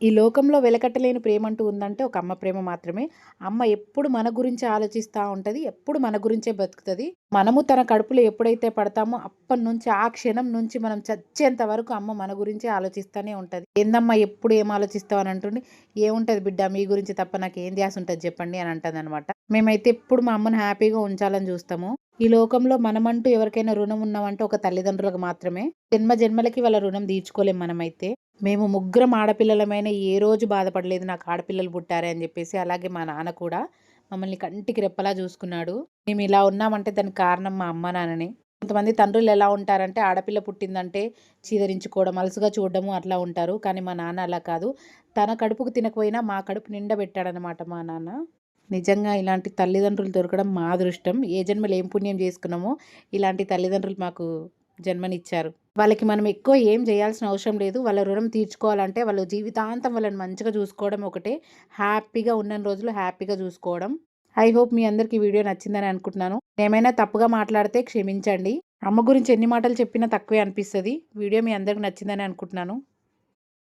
ఈ లోకంలో వెలకట్టలేని ప్రేమంటూ ఉందంటే ఒక అమ్మ ప్రేమ మాత్రమే. అమ్మ ఎప్పుడు మన గురించే ఆలోచిస్తా ఉంటది. ఎప్పుడు మన గురించే బతుకుతది. మనము తన కడుపులో ఎప్పుడైతే పడతామో అప్పటినుంచి ఆ క్షణం నుంచి మనం చచ్చేంత వరకు అమ్మ మన గురించే ఆలోచిస్తానే ఉంటది. "ఏందమ్మా ఎప్పుడు ఏం ఆలోచిస్తావు" అని అంటుండే. "ఏముంటది బిడ్డ మీ గురించి తప్ప నాకేం ధ్యాస ఉంటది చెప్పండి" అని అంటదనమాట. మేమైతే ఎప్పుడు మా అమ్మని హ్యాపీగా ఉంచాలని చూస్తాము. ఈ లోకంలో మనమంటూ ఎవరికైనా రుణం ఉన్నామంటే ఒక తల్లిదండ్రులకు మాత్రమే. జన్మ జన్మలకి వాళ్ళ రుణం తీర్చుకోలేం మనమైతే. మేము ముగ్గురం ఆడపిల్లలమైనా ఏ రోజు బాధపడలేదు నాకు ఆడపిల్లలు పుట్టారే అని చెప్పేసి. అలాగే మా నాన్న కూడా మమ్మల్ని కంటికి రెప్పలా చూసుకున్నాడు. మేము ఇలా ఉన్నామంటే దానికి కారణం మా అమ్మ నాన్ననే. కొంతమంది తండ్రులు ఎలా ఉంటారంటే ఆడపిల్ల పుట్టిందంటే చీదరించుకోవడం, అలుసుగా చూడడము అట్లా ఉంటారు. కానీ మా నాన్న అలా కాదు. తన కడుపుకు తినకపోయినా మా కడుపు నిండా పెట్టాడనమాట మా నాన్న. నిజంగా ఇలాంటి తల్లిదండ్రులు దొరకడం మా అదృష్టం. ఏ జన్మలో ఏం పుణ్యం చేసుకున్నామో ఇలాంటి తల్లిదండ్రులు మాకు జన్మనిచ్చారు. వాళ్ళకి మనం ఎక్కువ ఏం చేయాల్సిన అవసరం లేదు. వాళ్ళ రుణం తీర్చుకోవాలంటే వాళ్ళు జీవితాంతం వాళ్ళని మంచిగా చూసుకోవడం ఒకటే. హ్యాపీగా ఉన్నన్ని రోజులు హ్యాపీగా చూసుకోవడం. ఐ హోప్ మీ అందరికి ఈ వీడియో నచ్చిందని అనుకుంటున్నాను. ఏమైనా తప్పుగా మాట్లాడితే క్షమించండి. అమ్మ గురించి ఎన్ని మాటలు చెప్పినా తక్కువే అనిపిస్తది. వీడియో మీ అందరికి నచ్చిందని అనుకుంటున్నాను.